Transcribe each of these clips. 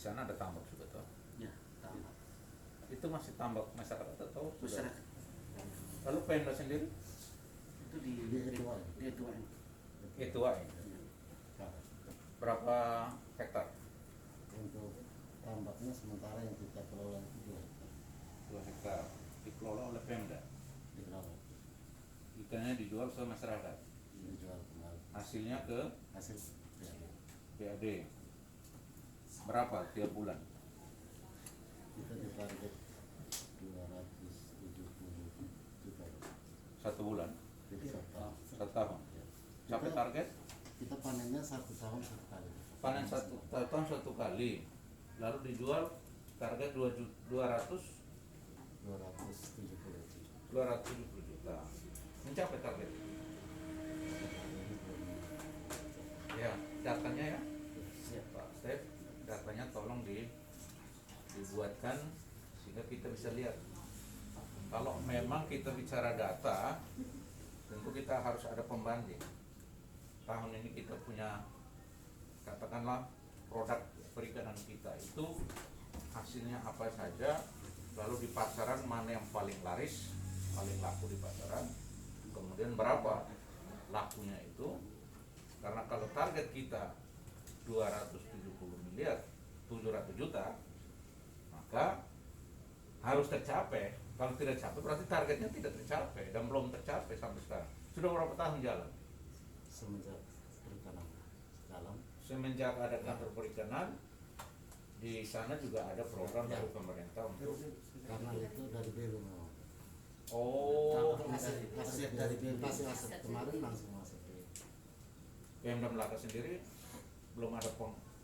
sana ada tambak juga toh. Ya, tambak. Itu masih tambak masyarakat atau sudah? Masyarakat. Lalu Pemda sendiri? Itu di Etuai. Etuai. Etuai. Berapa hektar? Untuk tambaknya sementara yang kita kelola itu 2 hektar. Dikelola oleh Pemda. dikelola Ikannya dijual ke masyarakat. dijual kembali Hasilnya ke hasil ya, PAD. Berapa tiap bulan? kita ditarget 270 juta 1 bulan? jadi Satu tahun? Sampai target? kita panennya 1 tahun 1 kali. Panen 1 tahun 1 kali. Lalu dijual target 270 juta. Mencapai target. Ya, datanya ya. Siap. Pak Step, datanya tolong dibuatkan sehingga kita bisa lihat. Kalau memang kita bicara data, tentu kita harus ada pembanding. Tahun ini kita punya, katakanlah, produk perikanan kita itu hasilnya apa saja, lalu di pasaran mana yang paling laris, paling laku di pasaran, kemudian berapa lakunya itu. Karena kalau target kita 270 miliar 700 juta, maka harus tercapai. Kalau tidak tercapai berarti targetnya tidak tercapai dan belum tercapai sampai sekarang. Sudah berapa tahun jalan? Semenjak perikanan dalam Semenjak ada kantor perikanan, di sana juga ada program Ya. dari pemerintah untuk karena itu dari Belu memang. oh Hasil dari Belu hasil kemarin langsung masuk ke Pemda Melaka sendiri belum ada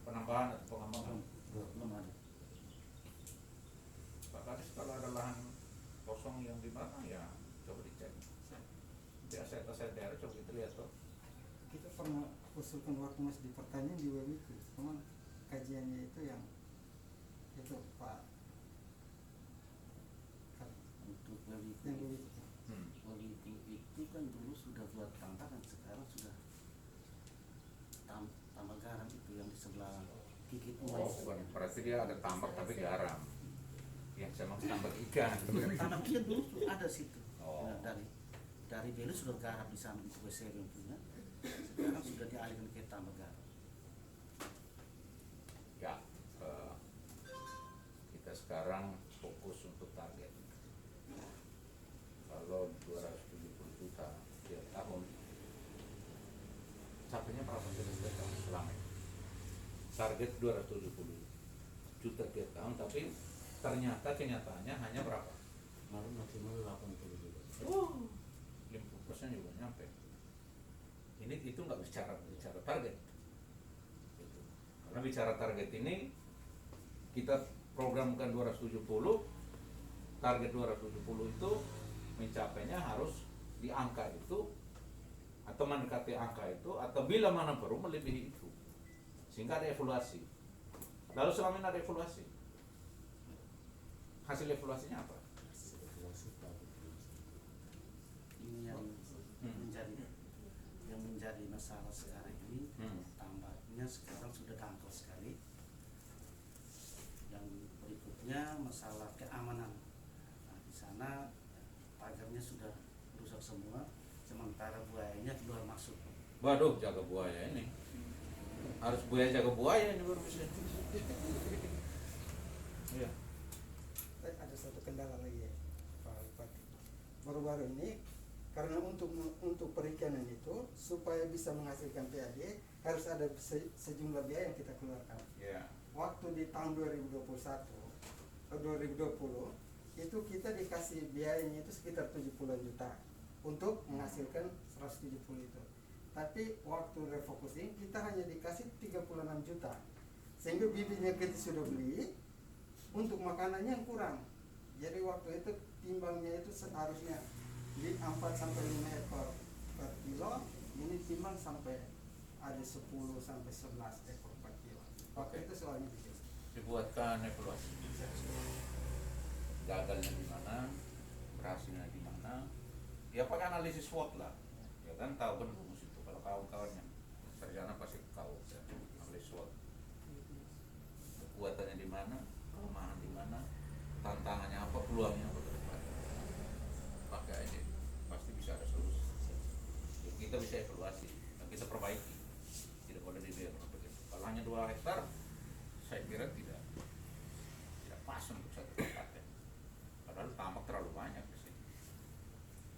penambahan atau pengembangan. Belum ada. Pak Kadis, kalau ada lahan kosong yang di mana ya coba dicek. Di aset-aset daerah coba kita lihat tuh. Kita pernah usulkan waktu masih di pertanian di WW itu, cuman kajiannya itu yang itu Pak Untuk yang Wawiku, WW itu. Wawiku itu kan dulu sudah buat tambakan, sekarang sudah tambak garam itu yang di sebelah Kikit Oh, Uwais. bukan. Berarti dia ada tambak tapi garam. Yang saya maksud tambak ikan. Tambak ikan dulu sudah ada situ. Oh. Nah, dari Belu sudah garap di sana untuk WC yang punya. Sekarang sudah dialihkan ke tambak garam. Ya, kita sekarang fokus untuk target. Kalau 270 juta tiap tahun, capainya berapa kira-kira selama ini? Target 270 juta tiap tahun, tapi ternyata kenyataannya hanya berapa? kemarin maksimal 80 juta. 50% juga nyampe. Ini itu nggak bicara target. Gitu. Karena bicara target ini kita programkan 270, target 270 itu mencapainya harus di angka itu atau mendekati angka itu atau bila mana perlu melebihi itu, sehingga ada evaluasi. Lalu selama ini ada evaluasi, hasil evaluasinya apa? Ini yang menjadi masalah sekarang ini. Tambaknya sekarang sudah dangkal sekali. Yang berikutnya masalah keamanan. Nah, di sana pagarnya sudah rusak semua, sementara buayanya keluar masuk. Waduh, jaga buaya ini. Harus buaya jaga buaya ini baru bisa. Iya. Ada satu kendala lagi Pak Bupati. Baru-baru ini karena untuk perikanan itu supaya bisa menghasilkan PAD harus ada sejumlah biaya yang kita keluarkan. Iya. Waktu di tahun 2021 atau 2020 itu kita dikasih biayanya itu sekitar 70 juta untuk menghasilkan 170 itu. Tapi waktu refocusing kita hanya dikasih 36 juta. Sehingga bibitnya kita sudah beli, untuk makanannya yang kurang. Jadi waktu itu timbangnya itu seharusnya di 4 sampai 5 ekor per kilo, ini timbang sampai ada 10 sampai 11 ekor per kilo. Waktu itu soalnya begitu. Dibuatkan evaluasi. Gagalnya di mana, berhasilnya di mana. Ya pakai analisis SWOT lah. Ya kan tahu kan rumus itu. Kalau kawan-kawannya sarjana pasti tahu ya, analisis SWOT. Kekuatannya mana, kelemahan di mana, tantangannya apa, peluangnya apa ke depan. Pakai aja, pasti bisa ada solusi. Kita bisa evaluasi dan kita perbaiki. Tidak boleh dibiarkan begitu. Kalau hanya 2 hektar, saya kira tidak pas untuk satu kabupaten. Padahal tambak terlalu banyak di sini.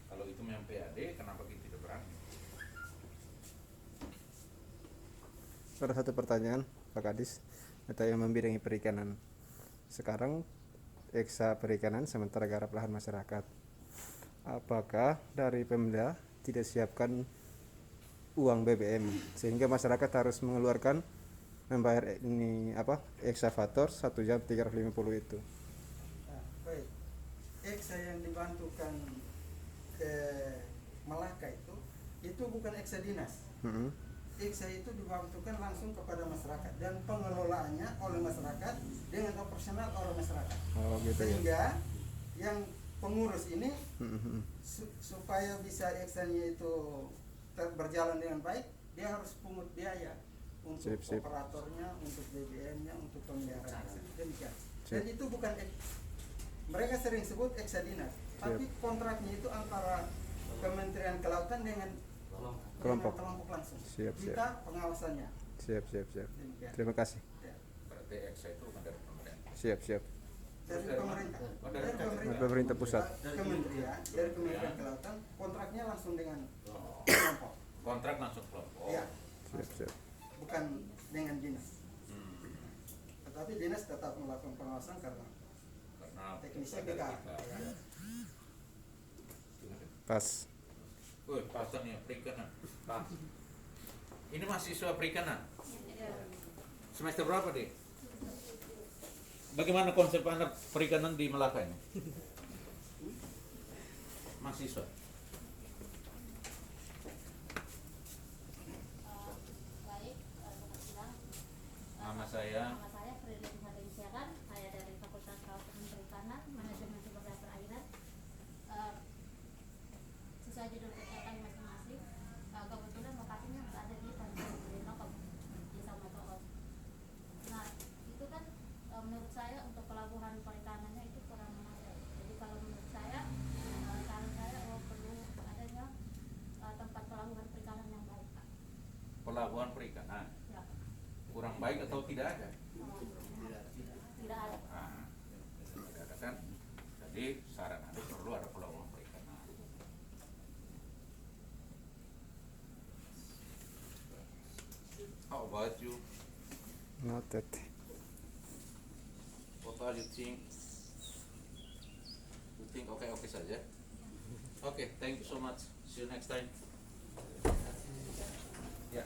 Kalau itu memang PAD, kenapa kita tidak berani? Ada satu pertanyaan Pak Kadis, atau yang membidangi perikanan. Sekarang eksa perikanan sementara garap lahan masyarakat. Apakah dari Pemda tidak siapkan uang BBM sehingga masyarakat harus mengeluarkan membayar ini eksavator 1 jam 350 itu? Nah, baik. Eksa yang dibantukan ke Malaka itu bukan eksa dinas. Eksa itu dibantukan langsung kepada masyarakat dan pengelolaannya oleh masyarakat dengan operasional oleh masyarakat. Oh gitu ya. Sehingga yang pengurus ini supaya bisa eksanya itu berjalan dengan baik, dia harus pungut biaya untuk Sip. operatornya, untuk BBM-nya, untuk pemeliharaan. Demikian. Sip. Dan itu bukan mereka sering sebut eksa dinas, tapi kontraknya itu antara Kementerian Kelautan dengan Kelompok. langsung. Siap. Kita pengawasannya. Siap. Demikian. Terima kasih. Ya. Berarti eksa itu bukan dari pemerintah. Siap. Dari pemerintah. Oh, dari pemerintah. Pemerintah pusat. Dari Kementerian Kelautan, kontraknya langsung dengan Oh, kelompok. kontrak langsung kelompok. Ya, Siap. bukan dengan dinas. Hmm, Tetapi dinas tetap melakukan pengawasan karena karena teknisnya dari kita. kita. Pas. Woi, pasan ya perikanan. Pas. Ini mahasiswa perikanan. Semester berapa deh? Bagaimana konsep anak perikanan di Melaka ini? Mahasiswa. Baik, selamat siang. Nama saya. Nama saya Frida Harin Siaran. Saya dari Fakultas Kelautan dan Perikanan, Manajemen Sumber Daya Perairan. Sesuai judul kegiatan masing-masing, kebetulan lokasinya berada di Tanjung Priok, Desa Matool. Nah, itu kan menurut saya untuk pelabuhan perikanannya itu kurang memadai. Jadi kalau menurut saya, saran saya perlu adanya tempat pelabuhan perikanan yang baik, Pak. Pelabuhan perikanan Ya. kurang baik atau tidak ada? Tidak ada. Nah, tidak ada kan? Jadi saran Anda perlu ada pelabuhan perikanan. How about you? Noted. What are you think? You think okay saja? Okay, thank you so much. See you next time. Ya.